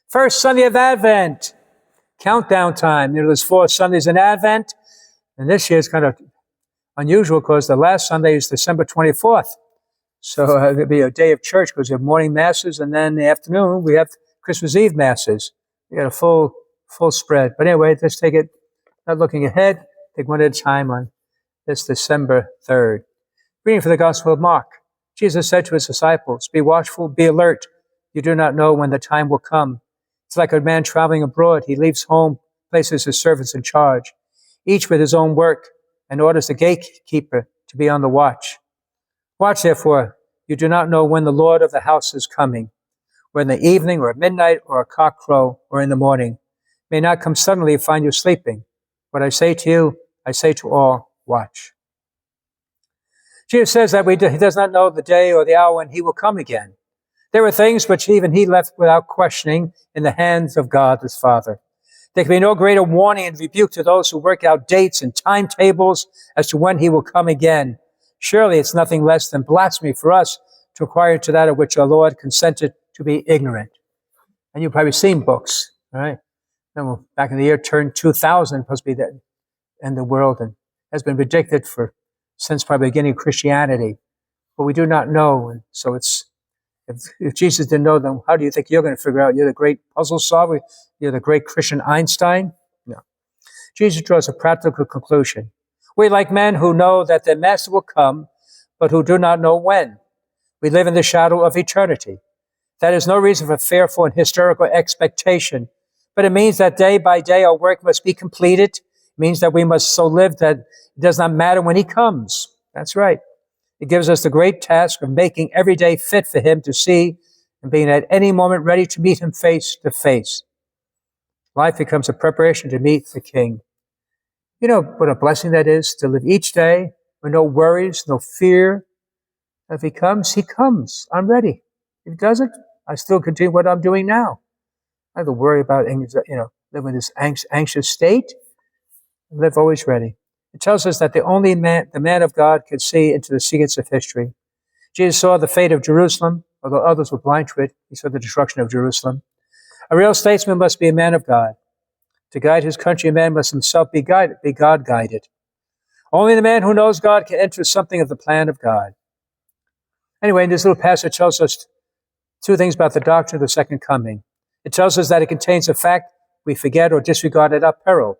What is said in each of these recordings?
First Sunday of Advent, countdown time. There's 4 Sundays in Advent, and this year is kind of unusual because the last Sunday is December 24th. So it'll be a day of church because we have morning masses, and then in the afternoon we have Christmas Eve masses. We got a full spread. But anyway, let's take it, not looking ahead, take one at a time on this December 3rd. Reading from the Gospel of Mark. Jesus said to his disciples, "Be watchful, be alert. You do not know when the time will come. It's like a man traveling abroad. He leaves home, places his servants in charge, each with his own work, and orders the gatekeeper to be on the watch. Watch, therefore. You do not know when the Lord of the house is coming, or in the evening, or at midnight, or a cock crow, or in the morning. May not come suddenly and find you sleeping. What I say to you, I say to all, watch." Jesus says that he does not know the day or the hour when he will come again. There were things which even he left without questioning in the hands of God his Father. There can be no greater warning and rebuke to those who work out dates and timetables as to when he will come again. Surely it's nothing less than blasphemy for us to inquire into that of which our Lord consented to be ignorant. And you've probably seen books, right? Back in the year 2000, supposed to be the end of the world, and has been predicted since probably the beginning of Christianity. But we do not know, and so if Jesus didn't know, then how do you think you're going to figure out? You're the great puzzle solver? You're the great Christian Einstein? No. Jesus draws a practical conclusion. We, like men who know that their master will come, but who do not know when. We live in the shadow of eternity. That is no reason for fearful and hysterical expectation, but it means that day by day our work must be completed. It means that we must so live that it does not matter when he comes. That's right. It gives us the great task of making every day fit for him to see and being at any moment ready to meet him face to face. Life becomes a preparation to meet the King. You know what a blessing that is, to live each day with no worries, no fear. If he comes, he comes. I'm ready. If he doesn't, I still continue what I'm doing now. I have to worry about, live in this anxious state. Live always ready. It tells us that the man of God could see into the secrets of history. Jesus saw the fate of Jerusalem, although others were blind to it. He saw the destruction of Jerusalem. A real statesman must be a man of God. To guide his country, a man must himself be God-guided. Only the man who knows God can enter something of the plan of God. Anyway, this little passage tells us 2 things about the doctrine of the second coming. It tells us that it contains a fact we forget or disregard at our peril.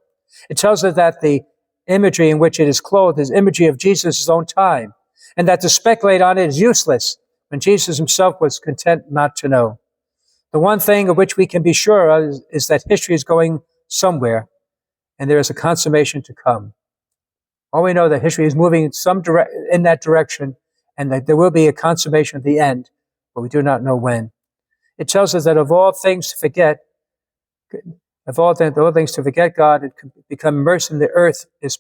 It tells us that the imagery in which it is clothed is imagery of Jesus' own time, and that to speculate on it is useless when Jesus himself was content not to know. The one thing of which we can be sure is that history is going somewhere, and there is a consummation to come. All we know that history is moving in that direction, and that there will be a consummation at the end, but we do not know when. It tells us that of all things to forget God and become immersed in the earth is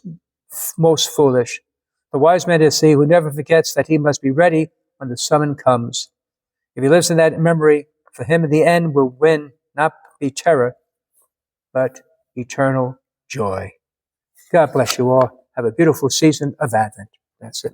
most foolish. The wise man is he who never forgets that he must be ready when the summons comes. If he lives in that memory, for him in the end will win not be terror, but eternal joy. God bless you all. Have a beautiful season of Advent. That's it.